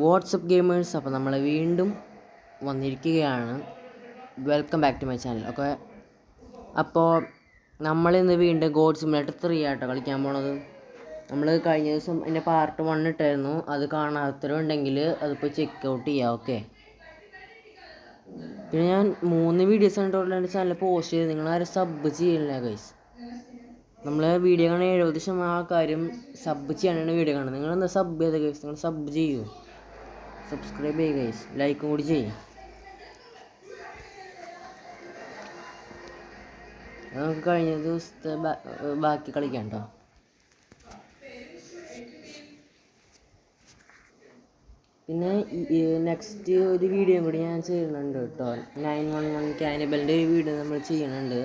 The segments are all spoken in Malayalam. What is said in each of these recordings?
വാട്സപ്പ് ഗെയിമേഴ്സ്, അപ്പോൾ നമ്മൾ വീണ്ടും വന്നിരിക്കുകയാണ്. Welcome back to my channel. Okay, അപ്പോൾ നമ്മളിന്ന് വീണ്ടും ഗോഡ് സിമുലേറ്റർ 3 ആട്ടോ കളിക്കാൻ പോണത്. നമ്മൾ കഴിഞ്ഞ ദിവസം എൻ്റെ പാർട്ട് 1 ഇട്ടായിരുന്നു. അത് കാണാത്തവരുണ്ടെങ്കിൽ അതിപ്പോൾ ചെക്ക് ഔട്ട് ചെയ്യാം. ഓക്കെ, പിന്നെ ഞാൻ 3 വീഡിയോസാണ് ടോട്ടൽ എൻ്റെ ചാനൽ പോസ്റ്റ് ചെയ്ത്. നിങ്ങളാരും സബ് ചെയ്യില്ല ഗൈസ്. നമ്മൾ വീഡിയോ കാണാൻ 70% ആ കാര്യം സബ് ചെയ്യാനാണ് വീഡിയോ കാണുന്നത്. നിങ്ങളെന്താ സബ് ചെയ്ത ഗൈസ്? നിങ്ങൾ സബ് ചെയ്യൂ, സബ്സ്ക്രൈബ് ചെയ്യുക ഗൈസ്, ലൈക്കും കൂടി ചെയ്യും. നമുക്ക് കഴിഞ്ഞ ദിവസത്തെ ബാക്കി കളിക്കാം കേട്ടോ. പിന്നെ നെക്സ്റ്റ് ഒരു വീഡിയോ കൂടി ഞാൻ ചെയ്യുന്നുണ്ട് കേട്ടോ. 911 കാനിബലിൻ്റെ ഒരു വീഡിയോ നമ്മൾ ചെയ്യുന്നുണ്ട്.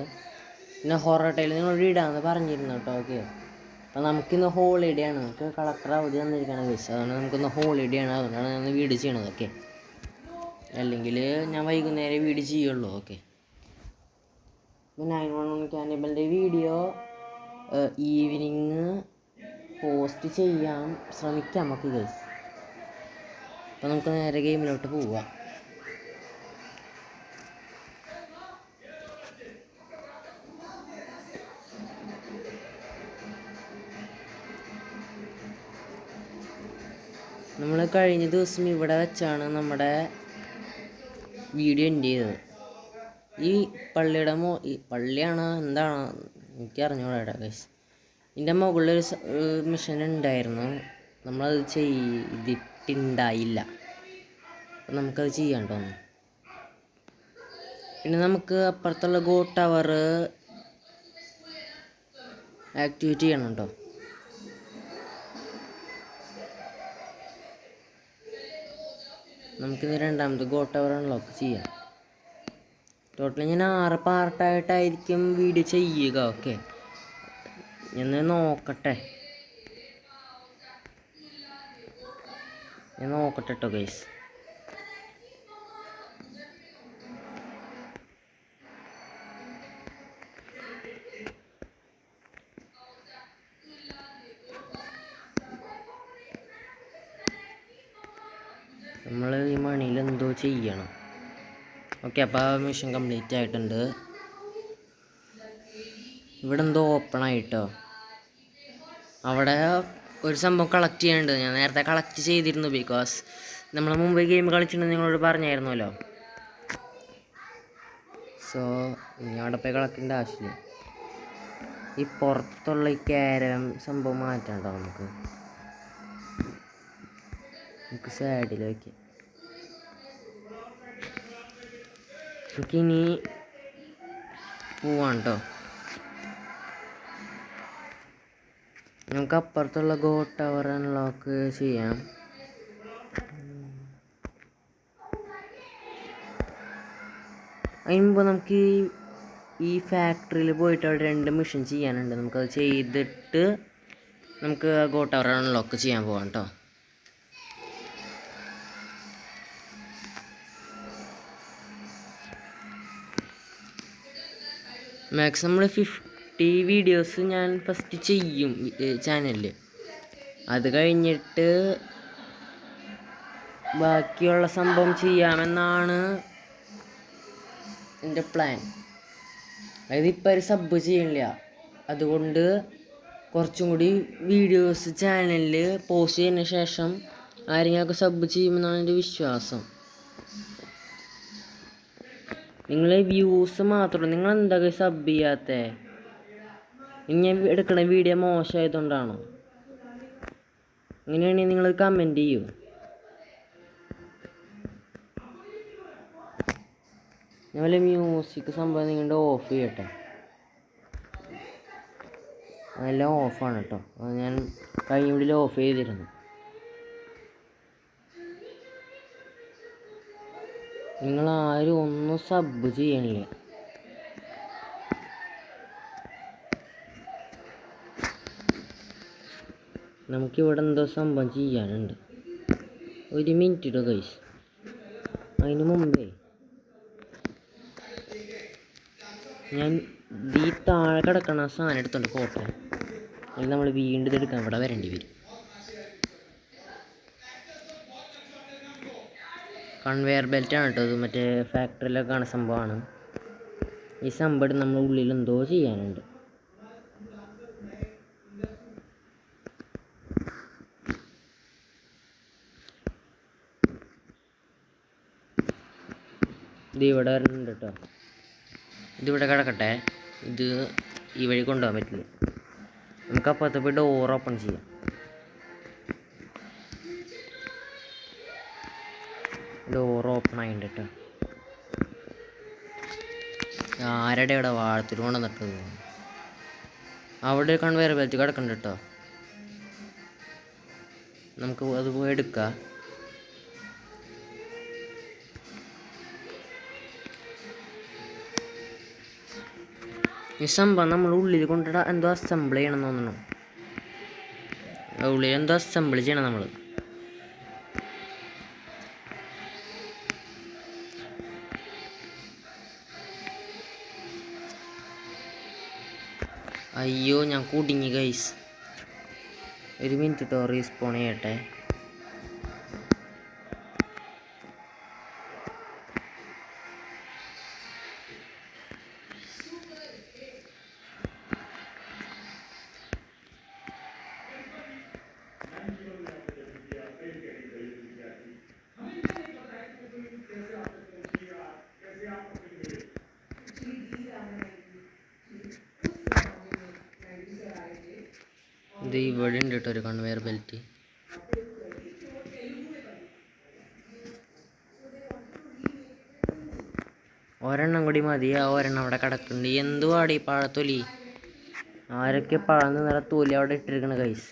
പിന്നെ ഹൊറർ ടൈൽ നിങ്ങളോട് ഇടാമെന്ന് പറഞ്ഞിരുന്നു കേട്ടോ. ഓക്കെ, അപ്പോൾ നമുക്കിന്ന് ഹോളിഡേ ആണ്. നമുക്ക് കളക്ടർ അവധി തന്നിരിക്കുകയാണ് ഗൈസ്. അതുകൊണ്ട് നമുക്കിന്ന് ഹോളിഡേ ആണ്. അതുകൊണ്ടാണ് ഞാൻ വീഡിയോ ചെയ്യണത്. ഓക്കെ, അല്ലെങ്കിൽ ഞാൻ വൈകുന്നേരം വീഡിയോ ചെയ്യുള്ളൂ. ഓക്കെ, 911 കാനിബലിൻ്റെ വീഡിയോ ഈവനിങ് പോസ്റ്റ് ചെയ്യാൻ ശ്രമിക്കാം നമുക്ക് ഗൈസ്. അപ്പോൾ നമുക്ക് നേരെ ഗെയിമിലോട്ട് പോവാം. നമ്മൾ കഴിഞ്ഞ ദിവസം ഇവിടെ വെച്ചാണ് നമ്മുടെ വീഡിയോ എൻഡ് ചെയ്തത്. ഈ പള്ളിയുടെ ഈ പള്ളിയാണ് എന്താണ് എനിക്കറിഞ്ഞൂടാ ഗൈസ്. ഇതിൻ്റെ മുകളിലൊരു മിഷൻ ഉണ്ടായിരുന്നു, നമ്മളത് ചെയ്തിട്ടുണ്ടായില്ല. അപ്പം നമുക്കത് ചെയ്യാൻ തോന്നുന്നു. പിന്നെ നമുക്ക് അപ്പുറത്തുള്ള ഗോ ടവർ ആക്ടിവേറ്റ് ചെയ്യണം കേട്ടോ. നമുക്കിന്ന് രണ്ടാമത്തെ ഗോ ടവർ അൺലോക്ക് ചെയ്യാം. ടോട്ടൽ ഞാൻ 6 പാർട്ടായിട്ടായിരിക്കും വീഡിയോ ചെയ്യുക. ഓക്കെ, ഞാൻ നോക്കട്ടെ കേട്ടോ ഗൈസ്. നമ്മൾ ഈ മണിയിൽ എന്തോ ചെയ്യണം. ഓക്കെ, അപ്പോൾ ആ മിഷൻ കംപ്ലീറ്റ് ആയിട്ടുണ്ട്. ഇവിടെ എന്തോ ഓപ്പൺ ആയിട്ടോ. അവിടെ ഒരു സംഭവം കളക്ട് ചെയ്യാനുണ്ട്. ഞാൻ നേരത്തെ കളക്ട് ചെയ്തിരുന്നു, ബിക്കോസ് നമ്മൾ മുമ്പ് ഗെയിം കളിച്ചിട്ടുണ്ടെന്ന് നിങ്ങളോട് പറഞ്ഞായിരുന്നല്ലോ. സോ ഇനി അവിടെ പോയി കളക്ടേണ്ട ആവശ്യമില്ല. ഈ പുറത്തുള്ള ഈ ക്യാരം സംഭവം മാറ്റാം കേട്ടോ. നമുക്ക് സാഡിൽ വയ്ക്കാം. നമുക്കിനി പോവാം കേട്ടോ. നമുക്ക് അപ്പുറത്തുള്ള ഗോ ടവർ അൺലോക്ക് ചെയ്യാം. അതിന് മുമ്പ് നമുക്ക് ഈ ഫാക്ടറിയിൽ പോയിട്ട് അവിടെ 2 മിഷൻ ചെയ്യാനുണ്ട്. നമുക്കത് ചെയ്തിട്ട് നമുക്ക് ഗോ ടവർ അൺലോക്ക് ചെയ്യാൻ പോവാം കേട്ടോ. മാക്സിമം 50 വീഡിയോസ് ഞാൻ ഫസ്റ്റ് ചെയ്യും ചാനലിൽ. അത് കഴിഞ്ഞിട്ട് ബാക്കിയുള്ള സംഭവം ചെയ്യാമെന്നാണ് എൻ്റെ പ്ലാൻ. അതായത് ഇപ്പം ഒരു സബ് ചെയ്യണില്ല, അതുകൊണ്ട് കുറച്ചും കൂടി വീഡിയോസ് ചാനലിൽ പോസ്റ്റ് ചെയ്തതിന് ശേഷം ആരെങ്കിലുമൊക്കെ സബ് ചെയ്യുമെന്നാണ് എൻ്റെ വിശ്വാസം. നിങ്ങൾ വ്യൂസ് മാത്രമല്ല, നിങ്ങൾ എന്തൊക്കെ സബ് ചെയ്യാത്ത? ഇനി എടുക്കണ വീഡിയോ മോശമായതുകൊണ്ടാണോ? അങ്ങനെയാണെങ്കിൽ നിങ്ങൾ കമൻറ്റ് ചെയ്യൂ. ഞാൻ വല്ല മ്യൂസിക് സംഭവം നിങ്ങളുടെ ഓഫ് ചെയ്യട്ടെ. അതെല്ലാം ഓഫാണ് കേട്ടോ. അത് ഞാൻ കഴിഞ്ഞ വീഡിയോയിൽ ഓഫ് ചെയ്തിരുന്നു. നിങ്ങളാരും ഒന്നും സബ് ചെയ്യണില്ല. നമുക്കിവിടെ എന്തോ സംഭവം ചെയ്യാനുണ്ട്. 1 മിനിറ്റ് ഇട്ടോ ഗൈസ്. അതിന് മുമ്പേ ഞാൻ ഈ താഴെ കിടക്കണ സാധനം എടുത്തോണ്ട് പോട്ടെ. അല്ലെങ്കിൽ നമ്മൾ വീണ്ടും ഇതെടുക്കാൻ ഇവിടെ വരേണ്ടി വരും. കൺവെയർ ബെൽറ്റാണ് കേട്ടോ ഇത്. മറ്റേ ഫാക്ടറിയിലൊക്കെ കാണുന്ന സംഭവമാണ്. ഈ സംഭവം നമ്മുടെ ഉള്ളിൽ എന്തോ ചെയ്യാനുണ്ട്. ഇത് ഇവിടെ വരുന്നുണ്ട് കേട്ടോ. ഇതിവിടെ കിടക്കട്ടെ. ഇത് ഈ വഴി കൊണ്ടുപോകാൻ പറ്റില്ല. നമുക്ക് അപ്പുറത്ത് പോയി ഡോർ ഓപ്പൺ ചെയ്യാം. ഡോർ ഓപ്പൺ ആയിട്ടുണ്ട് കേട്ടോ. ആരുടെ ഇവിടെ വാഴത്തിൽ കൊണ്ടുവന്നിട്ട് അവിടെ ഒരു കൺവെയർ ബെൽറ്റ് കിടക്കുന്നുണ്ട് കേട്ടോ. നമുക്ക് അത് പോയി എടുക്കാം. ഈ സംഭവം നമ്മൾ ഉള്ളിൽ കൊണ്ടിട്ട് എന്തോ അസംബിൾ ചെയ്യണം തോന്നണം. ഉള്ളിൽ എന്തോ അസംബിൾ ചെയ്യണം നമ്മൾ. അയ്യോ ഞാൻ കുടുങ്ങി ഗൈസ്. ഒരു മിനിറ്റ് കേട്ടോ, റീസ്പോൺ ചെയ്യട്ടെ. ഇത് ഇവിടെ ഉണ്ട് കേട്ടോ ഒരു കൺവെയർ ബെൽറ്റ്. ഒരെണ്ണം കൂടി മതി. ആ ഒരെണ്ണം അവിടെ കിടക്കുന്നുണ്ട്. എന്തുവാടി പഴത്തൊലി? ആരൊക്കെ പഴം നിറ തൊലി അവിടെ ഇട്ടിരിക്കണ ഗൈസ്.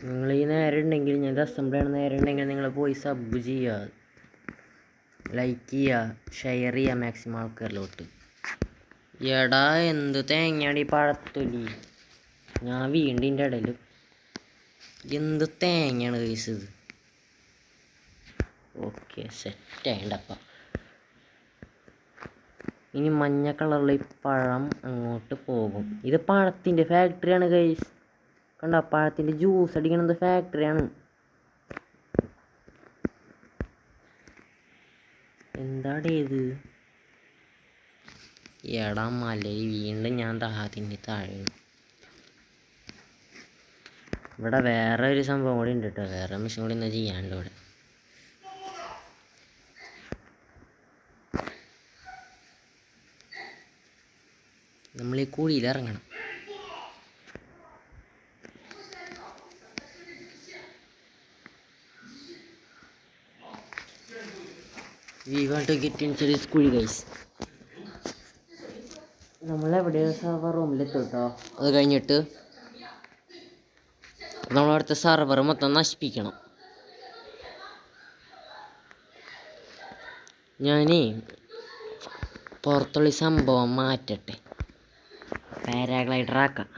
നിങ്ങൾ ഈ നേരം ഉണ്ടെങ്കിൽ, ഞാൻ അസംബിൾ ചെയ്യണ നേരം ഉണ്ടെങ്കിൽ നിങ്ങൾ പോയി സബ് ചെയ്യുക, ലൈക്ക് ചെയ്യുക, ഷെയർ ചെയ്യുക മാക്സിമം ആൾക്കാരിലോട്ട്. എടാ എന്ത് തേങ്ങയാണ് ഈ പഴത്തൊലി? ഞാൻ വീണ്ടിൻ്റെ ഇടയിൽ എന്ത് തേങ്ങയാണ് കേസ് ഇത്. ഓക്കെ, സെറ്റായിണ്ടപ്പം. ഇനി മഞ്ഞ കളറിൽ ഈ പഴം അങ്ങോട്ട് പോകും. ഇത് പഴത്തിൻ്റെ ഫാക്ടറിയാണ് ഗൈസ്. കണ്ട, പഴത്തിൻ്റെ ജ്യൂസ് അടിക്കണത് ഫാക്ടറിയാണ്. എന്താടേ ഇത്? എടാ മലയിൽ വീണ്ടും ഞാൻ താഴത്തിന് താഴെ. ഇവിടെ വേറെ ഒരു സംഭവം കൂടി ഉണ്ട് കേട്ടോ. വേറെ മിഷൻ കൂടി എന്താ ചെയ്യാനുണ്ട് ഇവിടെ. നമ്മൾ ഈ കുഴിയിൽ ഇറങ്ങണം. We want to get into this കുഴി ഗൈസ്. നമ്മളെവിടെയോ സർവർ റൂമിലെത്തും കേട്ടോ. അത് കഴിഞ്ഞിട്ട് നമ്മളവിടുത്തെ സർവർ മൊത്തം നശിപ്പിക്കണം. ഞാനേ പുറത്തുള്ള സംഭവം മാറ്റട്ടെ, പാരാഗ്ലൈഡർ ആക്കാം.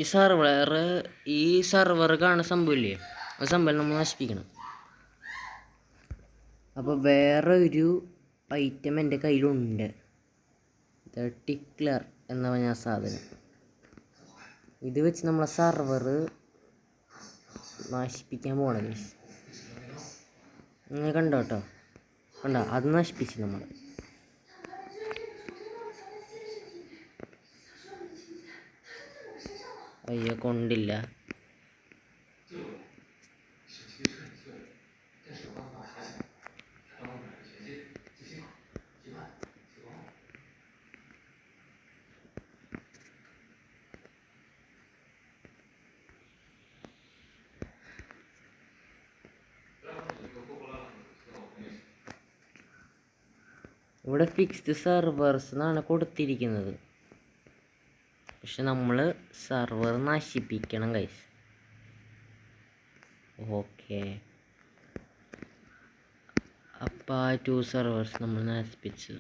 ഈ സർവർ കാണുന്ന സംഭവമില്ലേ, ആ സംഭവം നമ്മൾ നശിപ്പിക്കണം. അപ്പോൾ വേറെ ഒരു ഐറ്റം എൻ്റെ കയ്യിലുണ്ട്. ടിക്ലർ എന്ന പറഞ്ഞ സാധനം. ഇത് വെച്ച് നമ്മളെ സർവർ നശിപ്പിക്കാൻ പോകണം. നിങ്ങൾ കണ്ടോ കേട്ടോ, കണ്ടോ? അത് നശിപ്പിച്ച് നമ്മൾ. അയ്യോ കൊണ്ടില്ല. ഇവിടെ ഫിക്സ്ഡ് സെർവേഴ്സ് എന്നാണ് കൊടുത്തിരിക്കുന്നത്. പക്ഷെ നമ്മൾ സെർവർ നശിപ്പിക്കണം ഗൈസ്. ഓക്കെ, അപ്പം ആ 2 സെർവേഴ്സ് നമ്മൾ നശിപ്പിച്ചു.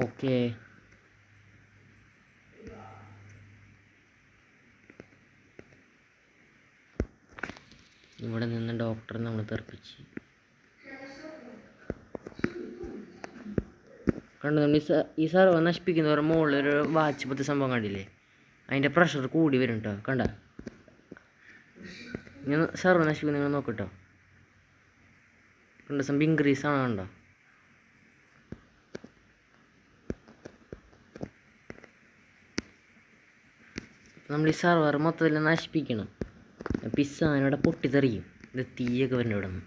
ഓക്കെ, ഇവിടെ നിന്ന് ഡോക്ടറെ നമ്മൾ തെറിപ്പിച്ച് കണ്ടു. നമ്മൾ ഈ സർവർ നശിപ്പിക്കുന്നവരുടെ മുകളിൽ ഒരു വാച്ച് പത്ത് സംഭവം കണ്ടില്ലേ, അതിൻ്റെ പ്രഷർ കൂടി വരും കേട്ടോ. കണ്ട, ഞാൻ സർവർ നശിപ്പിക്കുന്ന നിങ്ങൾ നോക്കട്ടോ, കണ്ട സംഭവം ഇൻക്രീസ് ആണ്. കണ്ടോ, നമ്മൾ ഈ സർവർ മൊത്തത്തിൽ നശിപ്പിക്കണം. പിസ്സാനിവിടെ പൊട്ടിത്തെറിയും. ഇത് തീയൊക്കെ വരുന്നുണ്ട് ഇവിടെ നിന്ന്.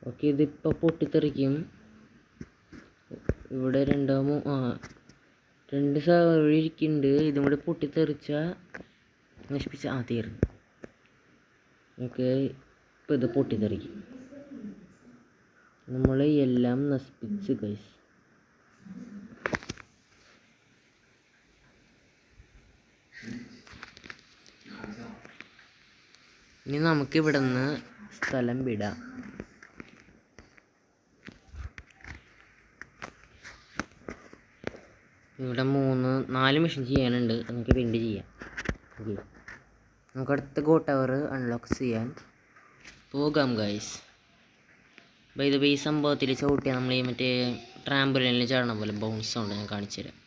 ഓക്കെ, ഇതിപ്പോൾ പൊട്ടിത്തെറിക്കും. ഇവിടെ രണ്ട് സർവർ ഇരിക്കുന്നുണ്ട്. ഇതും കൂടെ പൊട്ടിത്തെറിച്ചാൽ നശിപ്പിച്ച തീർന്നു. ഓക്കെ, ഇപ്പോൾ ഇത് പൊട്ടിത്തെറിക്കും. നമ്മൾ എല്ലാം നശിപ്പിച്ച് ഗൈസ്. ഇനി നമുക്ക് ഇവിടെ നിന്ന് സ്ഥലം വിടാം. ഇവിടെ 4 മിഷൻ ചെയ്യാനുണ്ട്. നമുക്ക് പിന്നീട് ചെയ്യാം. ഓക്കെ, നമുക്ക് അടുത്ത ഗോ ടവർ അൺലോക്ക് ചെയ്യാൻ പോകാം ഗൈസ്. ഈ സംഭവത്തിൽ ചവിട്ടിയാൽ നമ്മൾ ഈ മറ്റേ ട്രാമ്പലിനിൽ ചാടണ പോലെ ബൗൺസ് ഉണ്ട്. ഞാൻ കാണിച്ചു തരാം.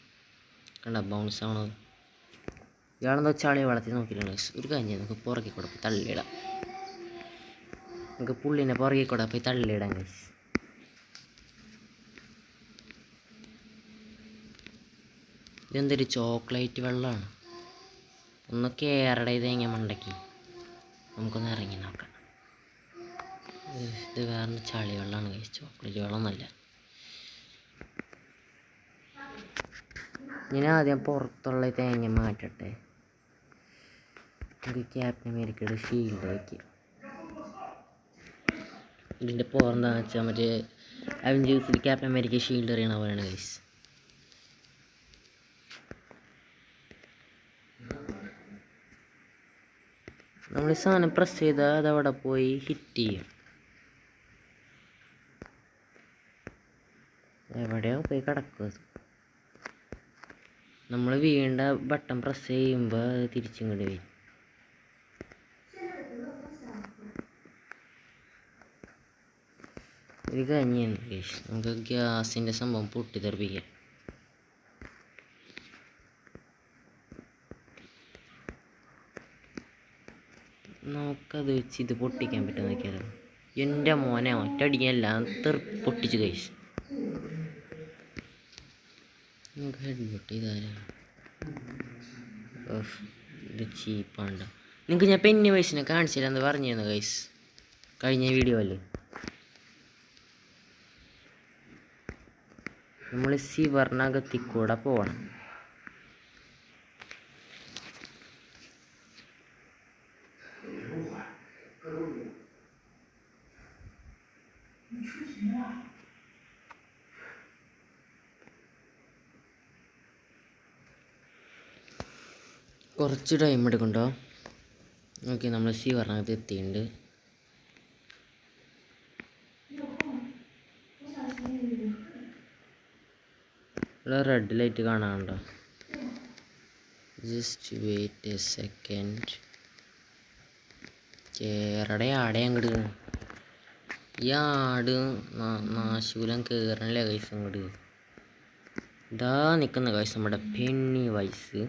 കണ്ട, ബൗൺസ് ആണത്. ഇയാളെന്താ ചളി വളർത്തി നോക്കിയിട്ടുണ്ട് ഗൈസ്. ഒരു കാര്യം നമുക്ക് പുറകെ കൂടെ പോയി തള്ളിയിടാം. നമുക്ക് പുള്ളിനെ പുറകെ കൂടെ പോയി തള്ളിയിടാം ഗൈസ്. ഇതെന്തൊരു ചോക്ലേറ്റ് വെള്ളമാണ്. ഒന്ന് കേരട ഇത് എങ്ങനെ മണ്ടക്കി നമുക്കൊന്ന് ഇറങ്ങി നോക്കാം. ഇത് വേറെ ചളി വെള്ളമാണ് ഗൈസ്, ചോക്ലേറ്റ് വെള്ളമൊന്നുമല്ല. ഞാൻ ആദ്യം പുറത്തുള്ള തേങ്ങ മാറ്റട്ടെ. നമുക്ക് ക്യാപ്റ്റൻ അമേരിക്കയുടെ ഷീൽഡ് വയ്ക്കുക. ഇതിൻ്റെ പുറന്താന്ന് വെച്ചാൽ മറ്റേ അവഞ്ചേഴ്സിൽ ക്യാപ്റ്റൻ അമേരിക്ക ഷീൽഡ് എറിയണ പോലെയാണ് ഗൈസ്. നമ്മൾ ഈ സാധനം പ്രസ് ചെയ്താൽ അതവിടെ പോയി ഹിറ്റ് ചെയ്യും. എവിടെയോ പോയി കിടക്കും അത്. നമ്മൾ വീണ്ട ബട്ടൺ പ്രസ് ചെയ്യുമ്പോൾ അത് തിരിച്ചിങ്ങോട്ട് വരും. ഇത് കഴിഞ്ഞാണ് ഗൈസ്. നമുക്ക് ഗ്യാസിൻ്റെ സംഭവം പൊട്ടിത്തെറിപ്പിക്കാം. നമുക്കത് വെച്ച് ഇത് പൊട്ടിക്കാൻ പറ്റും നോക്കിയാലോ. എൻ്റെ മോനെ ഒറ്റയടിക്കാനെല്ലാം പൊട്ടിച്ച് ഗൈസ്. നമുക്ക് ഹെഡ് പൊട്ടി ഇതാരാ. ഇത് ചീപ്പാണ്ട. നിങ്ങൾക്ക് ഞാൻ പെന്നി വയസ്സിനെ കാണിച്ചില്ലെന്ന് പറഞ്ഞിരുന്നു ഗൈസ് കഴിഞ്ഞ വീഡിയോയിൽ. നമ്മൾ സിവറിനകത്തിൽ കൂടെ പോകണം. കുറച്ച് ടൈം എടുക്കുന്നുണ്ടോ. ഓക്കെ, നമ്മൾ സിവറിനകത്ത് എത്തിയിട്ടുണ്ട്. ഇവിടെ റെഡ് ലൈറ്റ് കാണാനുണ്ടോ. Just wait a second. കേരടെ ആടെ അങ്ങോട്ട് ഈ ആട് നാശൂലം കയറണല്ലേ കൈസ് അങ്ങോട്ട്. ഇതാ നിൽക്കുന്ന കൈസ് നമ്മുടെ പെന്നി വൈസ്.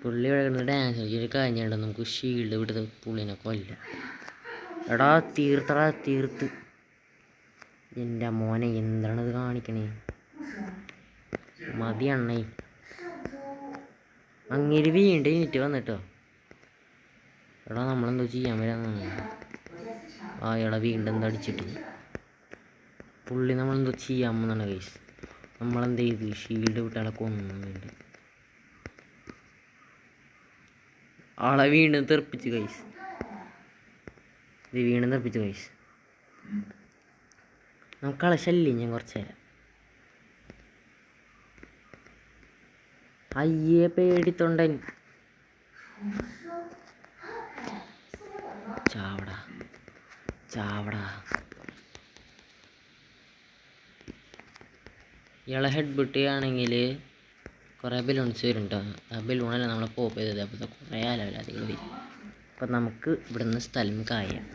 പുള്ളി ഇവിടെ ഡാൻസ് കളിച്ചൊരു കഴിഞ്ഞുണ്ട്. നമുക്ക് ഷീൽഡ് വിടുന്ന പുള്ളിനെ കൊല്ലാം. എടാ തീർത്ത്. എൻ്റെ മോനെ എന്താണിത് കാണിക്കണേ. മതി അണ്ണേ. അങ്ങേര് വീണ്ടും എണീറ്റ് വന്നിട്ടോ. എടാ നമ്മളെന്തോ ചെയ്യാൻ വരാന്നാണ്. എടാ വീണ്ടും എന്താ അടിച്ചിട്ട് പുള്ളി നമ്മളെന്തോ ചെയ്യാൻ വന്നാണ് ഗൈസ്. നമ്മളെന്ത് ചെയ്ത് ഷീൽഡ് വിട്ടാളെ കൊന്നുണ്ട്. ആളെ വീണ്ടും തെറിപ്പിച്ച് ഗൈസ്. ഇത് വീണ്ടും തെറിപ്പിച്ച് ഗൈസ്. നമുക്കാളെ ശല്യം ഞാൻ കുറച്ച് നേരം. അയ്യേ പേടിത്തൊണ്ടൻ. ചാവടാ ചാവടാ. ഇയാളെ ഹെഡ് ബുട്ട് ചെയ്യുകയാണെങ്കിൽ കുറേ ബലൂൺസ് വരുന്നുണ്ടോ. ആ ബലൂണല്ല നമ്മളെ പോപ്പ് ചെയ്തത്. അപ്പോൾ കുറേ അലവലാതികൾ വരും. അപ്പം നമുക്ക് ഇവിടുന്ന് സ്ഥലം കായാം.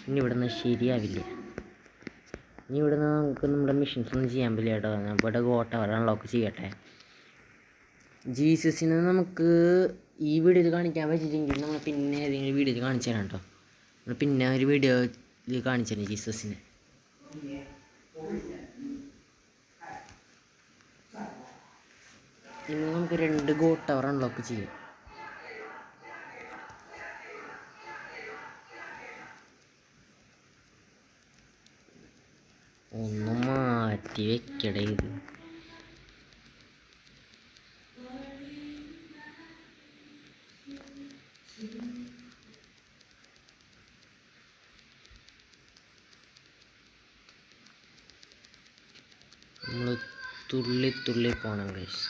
ഇനി ഇവിടുന്ന് ശരിയാവില്ല. ഇനി ഇവിടുന്ന് നമുക്ക് നമ്മുടെ മിഷൻസ് ഒന്നും ചെയ്യാൻ പറ്റില്ല കേട്ടോ. ഞാൻ ഇവിടെ ഗോട്ട അൺലോക്ക് ചെയ്യട്ടെ. ജീസസിനെ നമുക്ക് ഈ വീഡിയോയിൽ കാണിക്കാൻ പറ്റിയില്ലെങ്കിൽ നമ്മൾ പിന്നെ ഏതെങ്കിലും വീഡിയോയിൽ കാണിച്ചു തരാം കേട്ടോ. നമ്മൾ പിന്നെ ഒരു വീഡിയോയിൽ കാണിച്ചു തരാം ജീസസിനെ. ഇന്ന് നമുക്ക് 2 ഗോട്ട് ടവർ അൺലോക്ക് ചെയ്യാം. ഒന്ന് മാറ്റി വെക്കടേ ഇത്. നമ്മൾ തുള്ളി പോകണം ഗൈസ്.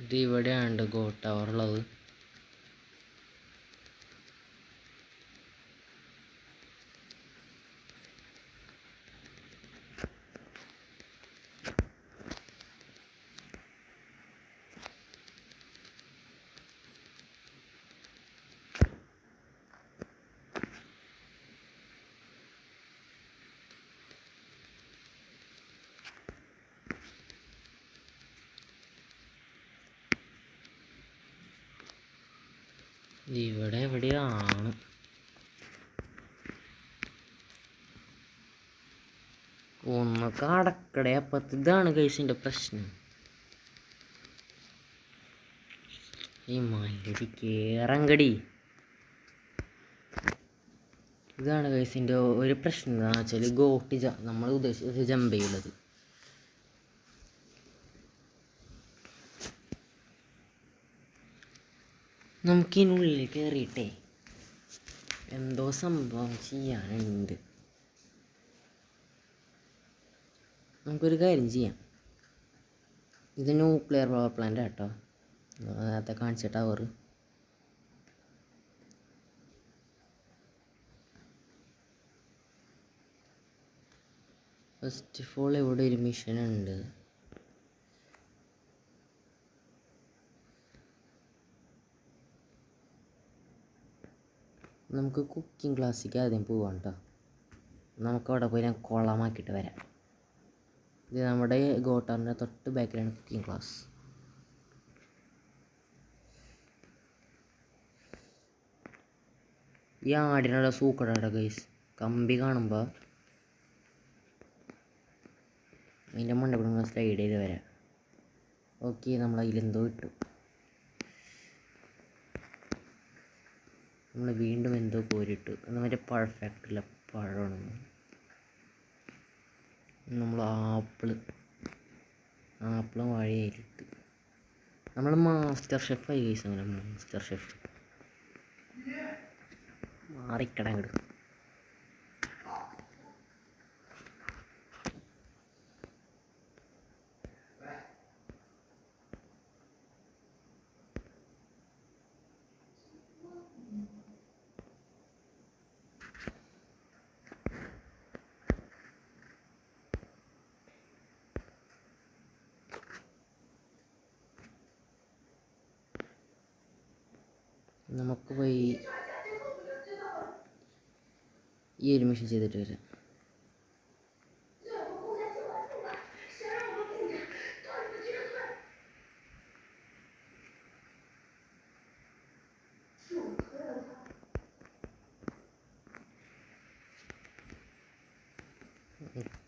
ഇത് ഇവിടെയാണ് ഗോട്ട് ടവർ ഉള്ളത്. ഇവിടെ എവിടെയാണ് ഒന്ന് കടക്കടേ. അപ്പത്ത് ഇതാണ് ഗൈസിൻ്റെ പ്രശ്നം. ഈ മലടി കേറങ്കടി. ഇതാണ് ഗൈസിൻ്റെ ഒരു പ്രശ്നം. എന്താണെന്ന് വെച്ചാൽ ഗോട്ടി നമ്മൾ ഉദ്ദേശിച്ചത് ജമ്പ് ചെയ്യുള്ളത്. നമുക്കിനുള്ളിൽ കയറിയിട്ടേ എന്തോ സംഭവം ചെയ്യാനുണ്ട്. നമുക്കൊരു കാര്യം ചെയ്യാം. ഇത് ന്യൂക്ലിയർ പവർ പ്ലാന്റ് കേട്ടോ. നേരത്തെ കാണിച്ച ടവർ. ഫസ്റ്റ് ഓഫ് ഓൾ ഇവിടെ ഒരു മിഷൻ ഉണ്ട്. നമുക്ക് കുക്കിംഗ് ക്ലാസ്സിലേക്ക് ആദ്യം പോവാം കേട്ടോ. നമുക്കവിടെ പോയി ഞാൻ കുളമാക്കിയിട്ട് വരാം. ഇത് നമ്മുടെ ഗോട്ടാറിൻ്റെ തൊട്ട് ബാക്കിലാണ് കുക്കിംഗ് ക്ലാസ്. ഈ ആടിനുള്ള സൂക്കടാട്ടോ ഗൈസ്. കമ്പി കാണുമ്പോൾ അതിൻ്റെ മണ്ട കൂടെ സ്ലൈഡ് ചെയ്ത് വരാം. ഓക്കെ, നമ്മൾ അതിലെന്തോ ഇട്ടു. നമ്മൾ വീണ്ടും എന്തോ കോരിട്ടു. അത് മറ്റേ പെർഫെക്റ്റില്ല പഴമാണ്. നമ്മൾ ആപ്പിളും വാഴയിലിട്ട് നമ്മൾ മാസ്റ്റർ ഷെഫായി ഗൈസ്. അങ്ങനെ മാസ്റ്റർ ഷെഫ് മാറിക്കട അങ്ങോട്ട്. നമുക്ക് പോയി ഈ ഒരു മിഷൻ ചെയ്തിട്ട് വരാം.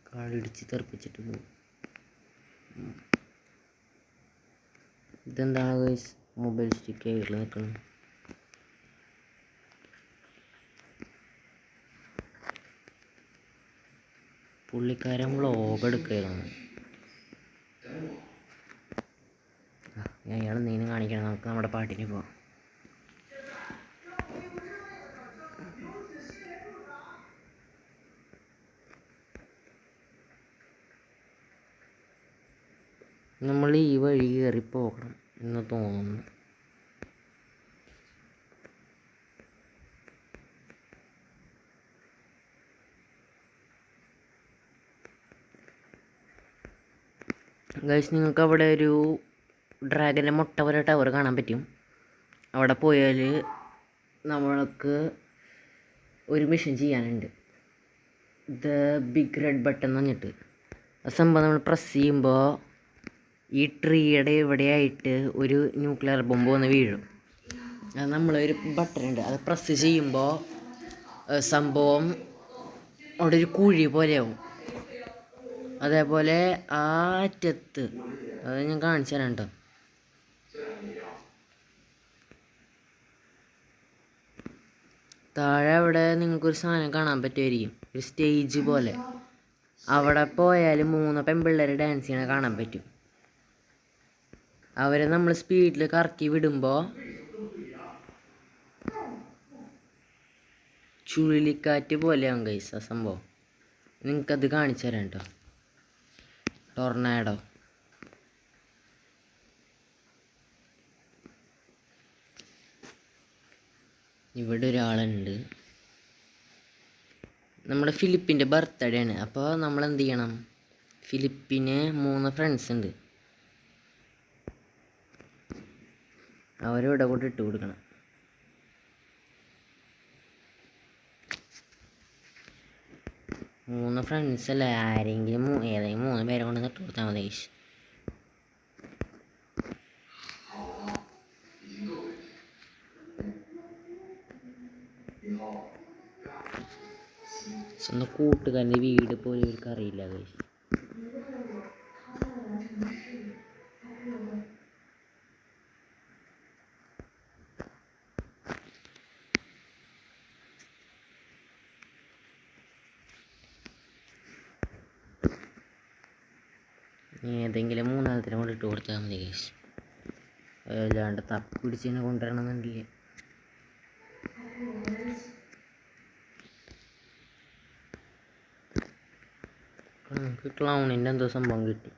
കാടിടിച്ച് തെറിപ്പിച്ചിട്ട് പോകും. ഇതെന്താണ് ഗൈസ് മൊബൈൽ സ്റ്റിക്ക് കയ്യിൽ നിൽക്കുന്നത്? പുള്ളിക്കാരൻ വ്ളോഗ് എടുക്കുകയായിരുന്നു. അയാൾ എന്തെങ്കിലും കാണിക്കണം. നമുക്ക് നമ്മുടെ പാട്ടിന് പോവാം. നമ്മൾ ഈ വഴി കയറി പോകണം എന്ന് തോന്നുന്നു. ഗൈസ്, നിങ്ങൾക്ക് അവിടെ ഒരു ഡ്രാഗൻ്റെ മുട്ട പോലെ ടവർ കാണാൻ പറ്റും. അവിടെ പോയാൽ നമ്മൾക്ക് ഒരു മിഷൻ ചെയ്യാനുണ്ട്. ദ ബിഗ് റെഡ് ബട്ടൺ എന്ന് പറഞ്ഞിട്ട് ആ സംഭവം നമ്മൾ പ്രസ് ചെയ്യുമ്പോൾ ഈ ട്രീയുടെ ഇവിടെയായിട്ട് ഒരു ന്യൂക്ലിയർ ബോംബ് വന്ന് വീഴും. അത് നമ്മളൊരു ബട്ടണുണ്ട്, അത് പ്രസ് ചെയ്യുമ്പോൾ സംഭവം അവിടെ ഒരു കുഴി പോലെയാവും. അതേപോലെ ആ അറ്റത്ത് അത് ഞാൻ കാണിച്ചു തരാം കേട്ടോ. താഴെ അവിടെ നിങ്ങൾക്കൊരു സാധനം കാണാൻ പറ്റുമായിരിക്കും, ഒരു സ്റ്റേജ് പോലെ. അവിടെ പോയാൽ 3 പെൺപിള്ളേർ ഡാൻസ് ചെയ്യണ കാണാൻ പറ്റും. അവരെ നമ്മൾ സ്പീഡിൽ കറക്കി വിടുമ്പോൾ ചുഴലിക്കാറ്റ് പോലെയാവും ഗൈസ് ആ സംഭവം. നിങ്ങൾക്കത് കാണിച്ചു തരാം കേട്ടോ. ടൊർണാഡോ. ഇവിടെ ഒരാളുണ്ട്. നമ്മുടെ ഫിലിപ്പിൻ്റെ ബർത്ത്ഡേ ആണ്. അപ്പോൾ നമ്മൾ എന്ത് ചെയ്യണം, ഫിലിപ്പിന് 3 ഫ്രണ്ട്സ് ഉണ്ട്, അവരിവിടെ കൊണ്ട് ഇട്ട് കൊടുക്കണം. മൂന്ന് ഫ്രണ്ട്സ് അല്ല, ആരെങ്കിലും ഏതെങ്കിലും 3 പേരെ കൊണ്ട് ഇട്ട് കൊടുത്താൽ മതി. സ്വന്തം കൂട്ടുകാരൻ്റെ വീട് പോലും ഇവർക്ക് അറിയില്ല ഗൈസ്. ഏതെങ്കിലും 3 കൊണ്ട് ഇട്ട് കൊടുത്താൽ മതി ഗൈസ്. അല്ലാണ്ട് തപ്പി പിടിച്ചതിനെ കൊണ്ടുവരണമെന്നുണ്ടില്ല. നമുക്ക് ക്ലൗണിൻ്റെ എന്തോ സംഭവം കിട്ടി.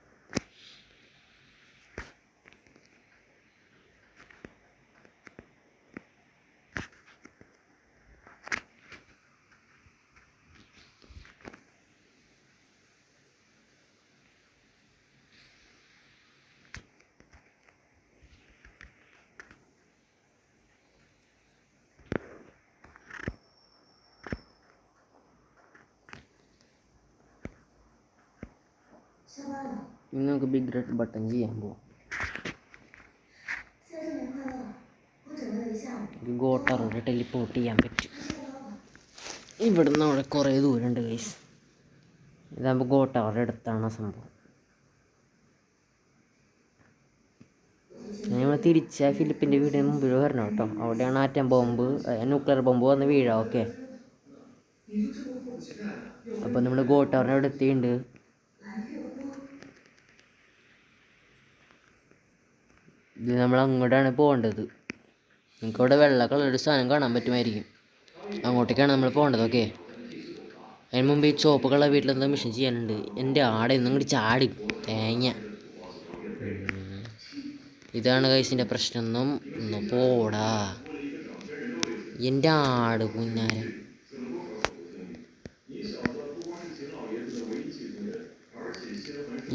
ഇനി നമുക്ക് ബിഗ് റെഡ് ബട്ടൺ ചെയ്യാൻ പോവാം. ഗോട്ടറോടെ ടെലിപ്പോർട്ട് ചെയ്യാൻ പറ്റും. ഇവിടുന്ന് അവിടെ കുറേ ദൂരമുണ്ട് ഗൈസ്. ഇതാകുമ്പോൾ ഗോട്ടവറുടെ അടുത്താണ് സംഭവം. നമ്മൾ തിരിച്ച ഫിലിപ്പിൻ്റെ വീടിന് മുമ്പിൽ വരണം കേട്ടോ. അവിടെയാണ് ആറ്റം ബോംബ്, ന്യൂക്ലിയർ ബോംബ് വന്ന് വീഴാം. ഓക്കെ, അപ്പോൾ നമ്മൾ ഗോട്ടവറിൻ്റെ അവിടെ എത്തിയിട്ടുണ്ട്. ഇത് നമ്മൾ അങ്ങോട്ടാണ് പോകേണ്ടത്. നിങ്ങൾക്ക് അവിടെ വെള്ള കളറൊരു സാധനം കാണാൻ പറ്റുമായിരിക്കും, അങ്ങോട്ടേക്കാണ് നമ്മൾ പോകേണ്ടത്. ഓക്കെ, അതിന് മുമ്പ് ഈ ചുവപ്പ് കളർ വീട്ടിലെന്താ മിഷൻ ചെയ്യാനുണ്ട്. എൻ്റെ ആടെ ഒന്നും കൂടി ചാടി തേങ്ങ. ഇതാണ് കൈസിൻ്റെ പ്രശ്നം. ഒന്ന് പോടാ എൻ്റെ ആട് കുഞ്ഞാര.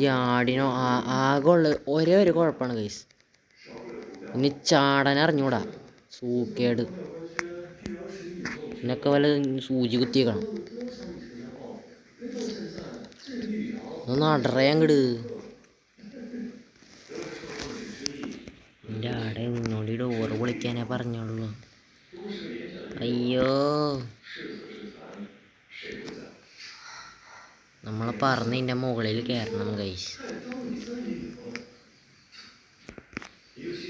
ഈ ആടിനോ ആകെയുള്ള ഒരേ ഒരു കുഴപ്പമാണ് കൈസ്, ഇനി ചാടാൻ അറിഞ്ഞൂടാ. സൂക്കേട് ഇതിനൊക്കെ വല്ല സൂചി കുത്തിയേക്കണം. ഒന്ന് അടറയങ്ങട്. എൻ്റെ ആടെ നിന്നോട് ഈ ഡോറ് പൊളിക്കാനേ പറഞ്ഞോളൂ. അയ്യോ, നമ്മൾ പറഞ്ഞ് ഇതിൻ്റെ മുകളിൽ കയറണം ഗൈസ്.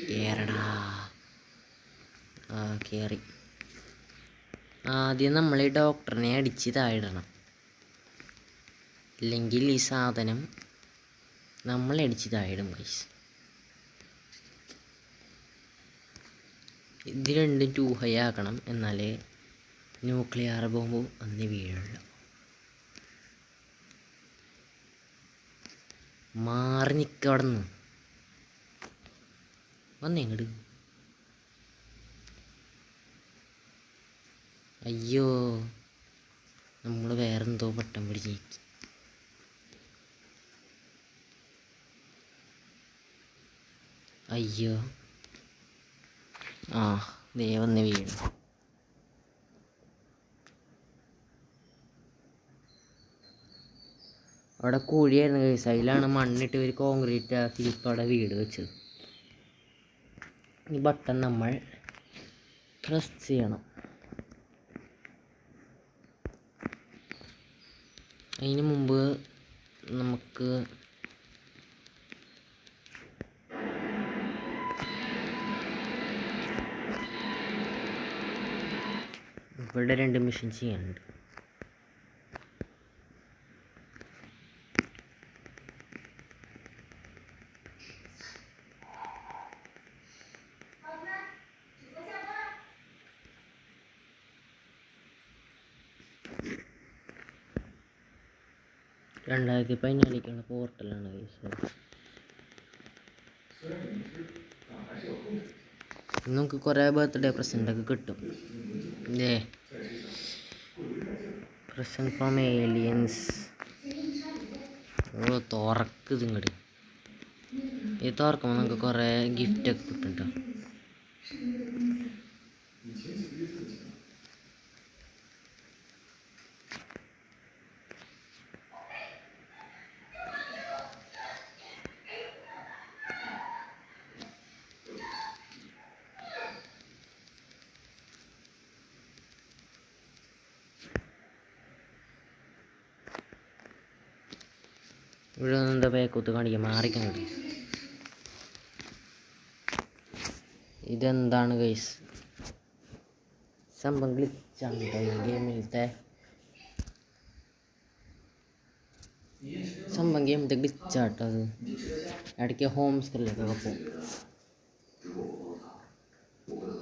കയറടാ. കയറി. ആദ്യം നമ്മൾ ഈ ഡോക്ടറിനെ അടിച്ച് താഴെയിടണം, ഇല്ലെങ്കിൽ ഈ സാധനം നമ്മളടിച്ച് താഴെയിടും ഗൈസ്. ഇത് രണ്ടും ടു ഹൈ ആക്കണം, എന്നാലേ ന്യൂക്ലിയർ ബോംബ് അന്ന് വീഴുള്ളൂ. മാറി നിൽക്കുക അവിടെ നിന്ന്. വന്നേ ഇങ്ങോട്ട്. അയ്യോ, നമ്മൾ വേറെന്തോ പട്ടം പിടിച്ചേക്ക്. അയ്യോ, ആ ദേ വന്ന് വീഴും. അവിടെ കുഴിയായിരുന്നു കേസ്, അതിലാണ് മണ്ണിട്ട് ഒരു കോൺക്രീറ്റ് ആക്കി ഇപ്പോൾ അവിടെ വീട് വെച്ചത്. ഈ ബട്ടൺ നമ്മൾ പ്രസ് ചെയ്യണം. അതിന് മുമ്പ് നമുക്ക് ഇവിടെ 2 മിഷൻ ചെയ്യാനുണ്ട്. രണ്ടായിരത്തി 14 പോർട്ടലാണ് നമുക്ക് കുറേ ബർത്ത്ഡേ പ്രസൻ്റൊക്കെ കിട്ടും. Present from aliens. ഓ തുറക്ക് ഇങ്ങോട്ട്. ഇത് തുറക്കുമ്പോൾ നമുക്ക് കുറേ ഗിഫ്റ്റൊക്കെ കിട്ടും കേട്ടോ. ഇവിടെ എന്താ പേക്കൂത്ത് കാണിക്കാം, മാറിക്കാൻ. ഇതെന്താണ് ഗൈസ്, സംഭവം ഗ്ലിച്ചാണ് കേട്ടോ ഈ ഗെയിമിലത്തെ. സംഭവം ഗെയിമിലത്തെ ഗ്ലിച്ചാട്ടോ അത്. ഇടയ്ക്ക് ഹോം സ്ക്രീനിലേക്കൊക്കെ പോകും.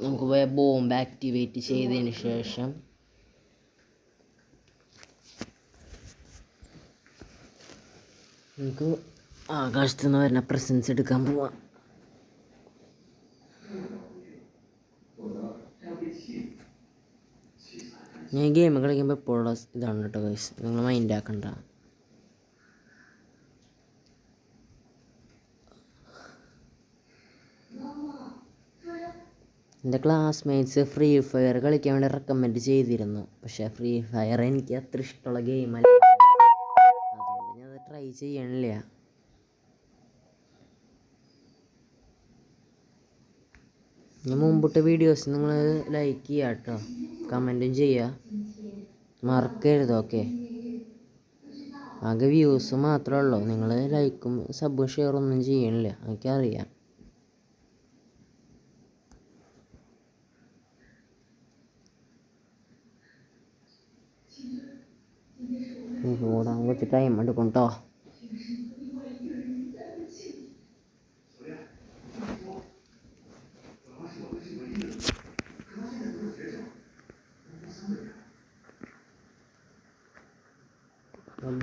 നമുക്ക് ബോംബ് ആക്ടിവേറ്റ് ചെയ്തതിന് ശേഷം നമുക്ക് ആകാശത്തു നിന്ന് വരുന്ന പ്രസൻസ് എടുക്കാൻ പോവാം. ഞാൻ ഗെയിം കളിക്കുമ്പോൾ എപ്പോഴുള്ള ഇതാണ് കേട്ടോ ഗൈസ്, നിങ്ങൾ മൈൻഡ് ആക്കണ്ട. എൻ്റെ ക്ലാസ്മേറ്റ്സ് ഫ്രീ ഫയർ കളിക്കാൻ വേണ്ടി റെക്കമെൻഡ് ചെയ്തിരുന്നു. പക്ഷേ ഫ്രീ ഫയർ എനിക്ക് അത്ര ഇഷ്ടമുള്ള ഗെയിമല്ല, അതുകൊണ്ട് ഞാൻ അത് ട്രൈ ചെയ്യണില്ല. ഞാൻ മുമ്പിട്ട വീഡിയോസ് നിങ്ങൾ ലൈക്ക് ചെയ്യുക കേട്ടോ, കമൻറ്റും ചെയ്യുക, മറക്കരുത്. ഓക്കെ, ആകെ വ്യൂസ് മാത്രമേ ഉള്ളൂ, നിങ്ങൾ ലൈക്കും സബും ഷെയറൊന്നും ചെയ്യണില്ല, എനിക്കറിയാം. ഓടാൻ കുറച്ച് ടൈം എടുക്കും കേട്ടോ.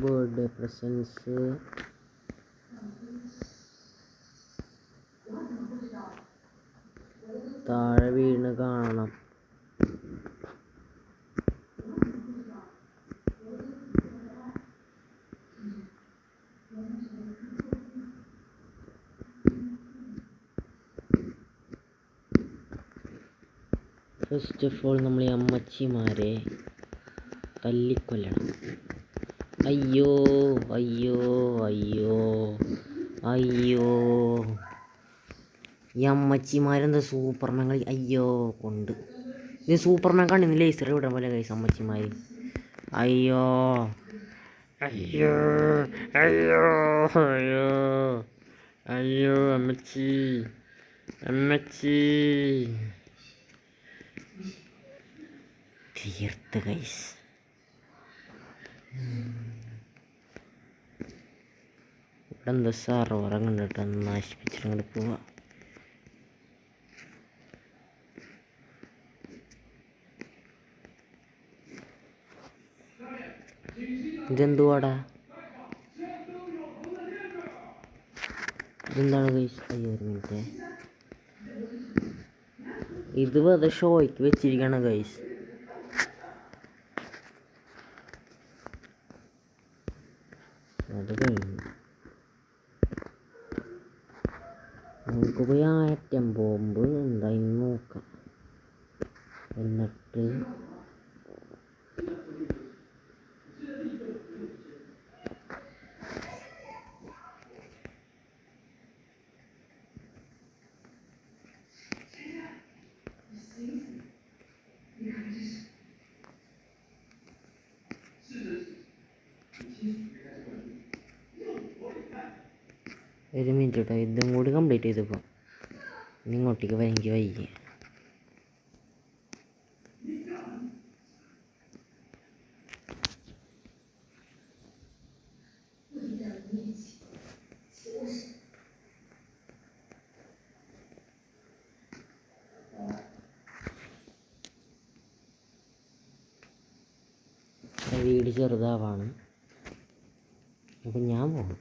ബർത്ത്ഡേ പ്രസൻസ് താഴെ വീണ് കാണണം. ഫസ്റ്റ് ഓഫ് ഓൾ നമ്മൾ ഈ അമ്മച്ചിമാരെ തല്ലിക്കൊല്ലണം. അയ്യോ അയ്യോ അയ്യോ അയ്യോ, ഈ അമ്മച്ചിമാരെന്താ സൂപ്പർമാൻ കളി. അയ്യോ കൊണ്ട് ഇത് സൂപ്പർമാൻ കണ്ണിന്ന് ലേസർ വിടാൻ പോലെ കൈസ് അമ്മച്ചിമാർ. അയ്യോ അയ്യോ അയ്യോ അയ്യോ അയ്യോ അമ്മച്ചി അമ്മച്ചി തീർത്ത് കൈസ്. ഇവിടെ എന്താ സർവർ കണ്ടിട്ട് നശിപ്പിച്ചിട്ട് അങ്ങോട്ട് പോവാ. ഇതെന്തുവാടാ? ഇതെന്താണ് ഗൈസ്? അയ്യോ ഒരു മിനിറ്റ്, ഇത് വെറുതെ ഷോയ്ക്ക് വെച്ചിരിക്കണം ഗൈസ്. അത് കഴിഞ്ഞു. നമുക്ക് പോയി ആറ്റം ബോംബ് എന്തായിന്ന് നോക്കാം. എന്നിട്ട് ഒരു മിനിറ്റ് കേട്ടോ, ഇതും കൂടി കംപ്ലീറ്റ് ചെയ്തപ്പോൾ ഇങ്ങോട്ടേക്ക് ഭയങ്കര വൈകി. വീട് ചെറുതാവാണ്, അപ്പം ഞാൻ പോകും.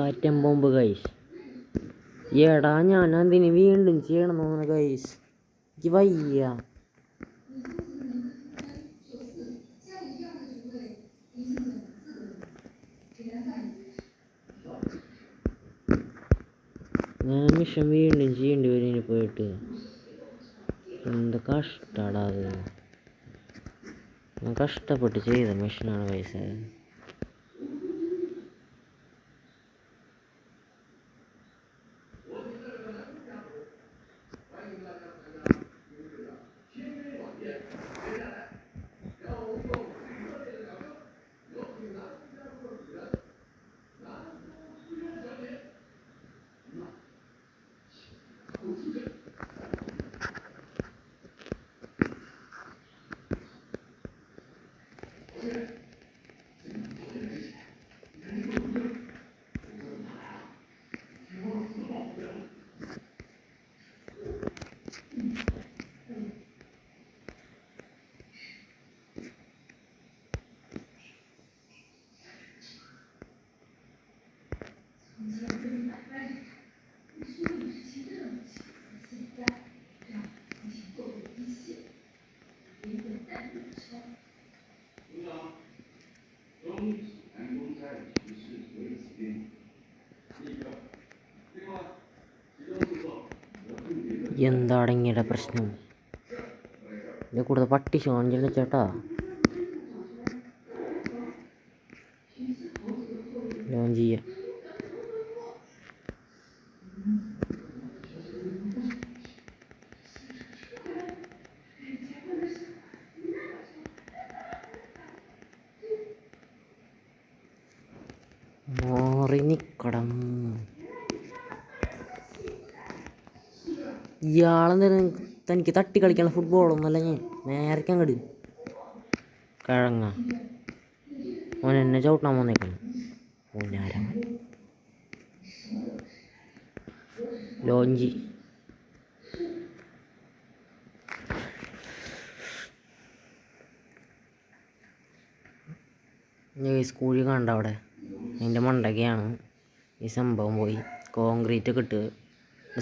Atom bomb guys. എടാ ഞാൻ അതിന് വീണ്ടും ചെയ്യണം തോന്നുന്നു ഗൈസ്, എനിക്ക് വയ്യ. ഞാൻ മിഷൻ വീണ്ടും ചെയ്യേണ്ടി വരും ഇനി പോയിട്ട്. എന്ത് കഷ്ടാടാ അത്. ഞാൻ കഷ്ടപ്പെട്ട് ചെയ്ത മിഷനാണ് പൈസ. എന്താടങ്ങിയുടെ പ്രശ്നം? ഇത് കൂടുതൽ പട്ടി ഷോഞ്ചില്ല ചേട്ടാ. ലോഞ്ച് ചെയ്യാം. മാറി നിക്കണം. ഇയാളെന്തായാലും തനിക്ക് തട്ടി കളിക്കാനുള്ള ഫുട്ബോളൊന്നുമല്ല. ഞാൻ നേരത്തെ അങ്ങോട്ട് കിഴങ്ങ ഓൻ എന്നെ ചവിട്ടാൻ വന്നേക്കണം. ഊഞ്ഞാരം ലോഞ്ചി. സ്കൂളിൽ കണ്ട അവിടെ അതിൻ്റെ മണ്ടയ്ക്കാണ് ഈ സംഭവം. പോയി കോൺക്രീറ്റ് ഒക്കെ ഇട്ട്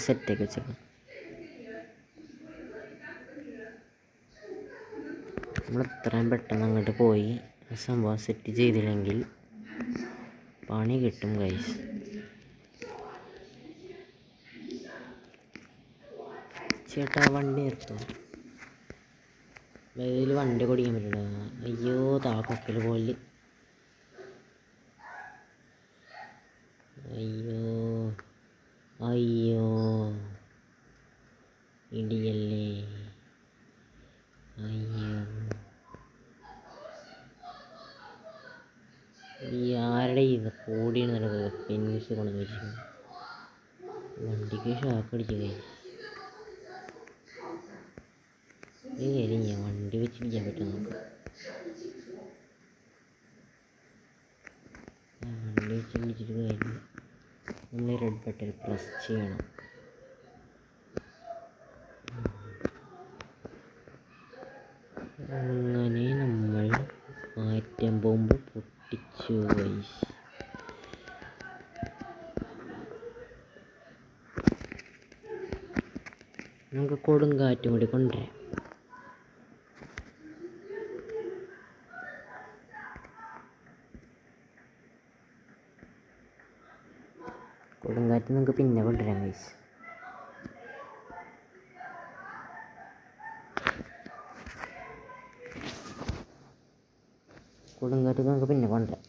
സെറ്റൊക്കെ വെച്ചേക്കണം. നമ്മൾ എത്രയും പെട്ടെന്ന് അങ്ങോട്ട് പോയി ആ സംഭവം സെറ്റ് ചെയ്തില്ലെങ്കിൽ പണി കിട്ടും ഗൈസ്. ചേട്ടാ വണ്ടി നിർത്തും. ഇതിൽ വണ്ടി ഓടിക്കാൻ പറ്റില്ല. അയ്യോ താക്കൊക്കൽ പോലെ. അയ്യോ അയ്യോ ഇടിയല്ലേ. അയ്യോ ഈ ആരുടെ ഇത് കൂടിയാണ് നടക്കുന്നത്. പെൻസ് കൊണ്ട് വെച്ചിരിക്കുന്നു. വണ്ടിക്ക് ഷോക്ക് അടിച്ചു കഴിഞ്ഞു. ഞാൻ വണ്ടി വെച്ചിരിക്കാൻ പറ്റും നമുക്ക്. വണ്ടി വെച്ചിട്ട് കഴിഞ്ഞു. നമ്മൾ റെഡ് ബട്ടൺ പ്രസ് ചെയ്യണം. അങ്ങനെ നമ്മൾ ആറ്റം ബോംബ് പൊട്ടിച്ചു. നമുക്ക് കൊടുങ്കാറ്റും കൂടി കൊണ്ടുവരാം. കൊടുങ്കാറ്റ് നമുക്ക് പിന്നെ കൊണ്ടുവരാം ഗൈസ്. കൊടുങ്കാറ്റ് നമുക്ക് പിന്നെ കൊണ്ടുവരാം.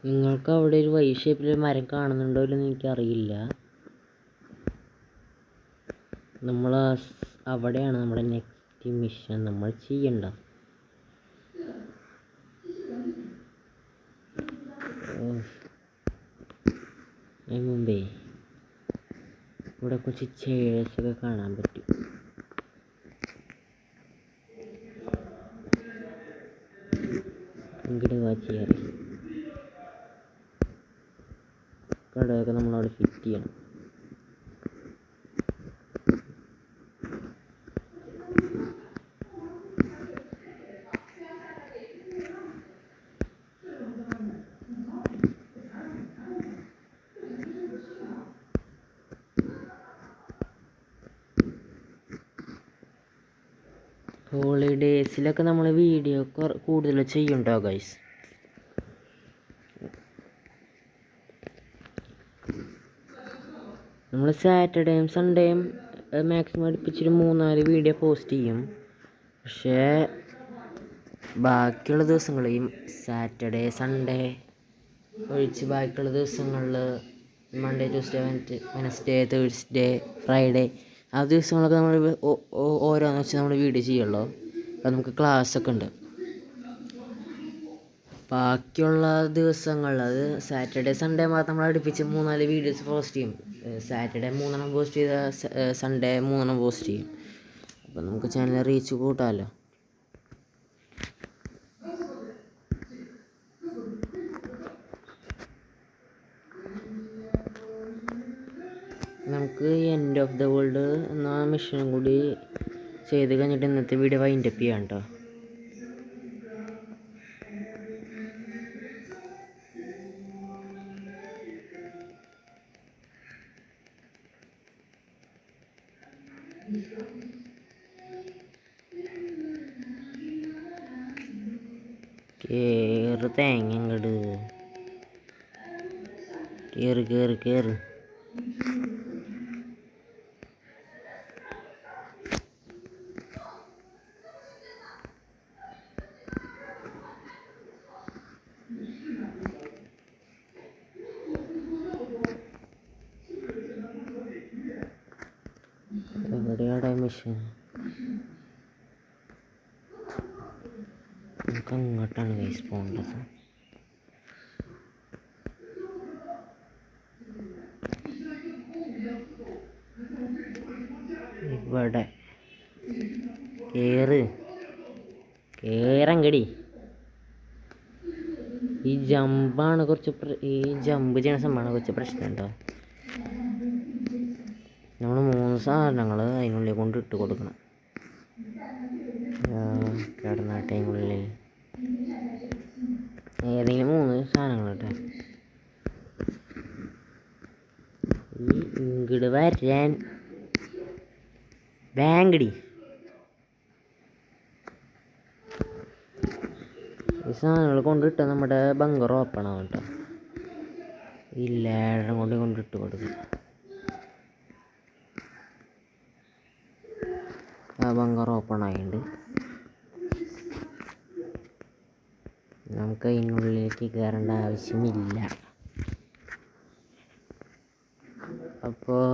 നിങ്ങൾക്ക് അവിടെ ഒരു വൈ ഷേപ്പിൽ മരം കാണുന്നുണ്ടോ ഇല്ലെന്ന് എനിക്കറിയില്ല. നമ്മൾ അവിടെയാണ് നമ്മുടെ നെക്സ്റ്റ് മിഷൻ നമ്മൾ ചെയ്യേണ്ടത്. അതിന് മുമ്പേ ഇവിടെ കുറച്ച് ചെയേഴ്സൊക്കെ കാണാൻ പറ്റും. ഇങ്ങോട്ട് ചെയ്യാറ് കടയൊക്കെ നമ്മളവിടെ ഫിറ്റ് ചെയ്യണം. ഹോളിഡേയ്സിലൊക്കെ നമ്മൾ വീഡിയോ കൂടുതൽ ചെയ്യുന്നുണ്ടോ ഗൈസ്? നമ്മൾ സാറ്റർഡേയും സൺഡേയും മാക്സിമം അടുപ്പിച്ചൊരു 3-4 വീഡിയോ പോസ്റ്റ് ചെയ്യും. പക്ഷേ ബാക്കിയുള്ള ദിവസങ്ങളെയും സാറ്റർഡേ സൺഡേ ഒഴിച്ച് ബാക്കിയുള്ള ദിവസങ്ങളിൽ Monday Tuesday Wednesday Thursday Friday ആ ദിവസങ്ങളൊക്കെ നമ്മൾ ഓരോന്ന് വെച്ച് നമ്മൾ വീഡിയോ ചെയ്യുള്ളൂ. അപ്പോൾ നമുക്ക് ക്ലാസ്സൊക്കെ ഉണ്ട്. ബാക്കിയുള്ള ദിവസങ്ങളിൽ അത് സാറ്റർഡേ സൺഡേ മാത്രം നമ്മൾ അടുപ്പിച്ച് 3-4 വീഡിയോസ് പോസ്റ്റ് ചെയ്യും. സാറ്റർഡേ 3 പോസ്റ്റ് ചെയ്താൽ സൺഡേ 3 പോസ്റ്റ് ചെയ്യും. അപ്പോൾ നമുക്ക് ചാനൽ റീച്ച് കൂട്ടാമല്ലോ. നമുക്ക് എൻഡ് ഓഫ് ദ വേൾഡ് എന്ന മിഷനും കൂടി ചെയ്ത് കഴിഞ്ഞിട്ട് ഇന്നത്തെ വീഡിയോ വൈൻഡപ്പ് ചെയ്യാം കേട്ടോ. കേറ് തേങ്ങ ഇങ്ങട് കേറ്. എവിടെയാടെ മിഷൻ? നമുക്ക് അങ്ങോട്ടാണ് ഗൈസ് പോകേണ്ടത്. ഇവിടെ കേറങ്കടി. ഈ ജമ്പാണ് ഈ ജമ്പ് ചെയ്യുന്ന സംഭവമാണ് കുറച്ച് പ്രശ്നം ഉണ്ടോ. നമ്മൾ 3 സാധനങ്ങൾ അതിനുള്ളിൽ കൊണ്ട് ഇട്ട് കൊടുക്കണം. കിടന്ന ടൈമുള്ളിൽ ഏതെങ്കിലും 3 സാധനങ്ങൾ കേട്ടോ. ഈ ഇങ്ങട് വരാൻ ബാങ്കടി. ഈ സാധനങ്ങൾ കൊണ്ടിട്ടാൽ നമ്മുടെ ബങ്കർ ഓപ്പൺ ആവും കേട്ടോ. ഈ ലാഡറും കൊണ്ടിട്ട് കൊടുക്കുക. ആ ബങ്കർ ഓപ്പൺ ആയിട്ടുണ്ട്. നമുക്ക് അതിനുള്ളിലേക്ക് കയറേണ്ട ആവശ്യമില്ല. അപ്പോൾ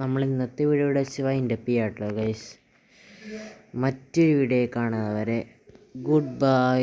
നമ്മൾ ഇന്നത്തെ വീഡിയോ ഇവിടെ വെച്ച് വൈൻഡപ്പ് ചെയ്യാം കേട്ടോ ഗൈസ്. മറ്റൊരു വീഡിയോ കാണുന്നവരെ ഗുഡ് ബൈ.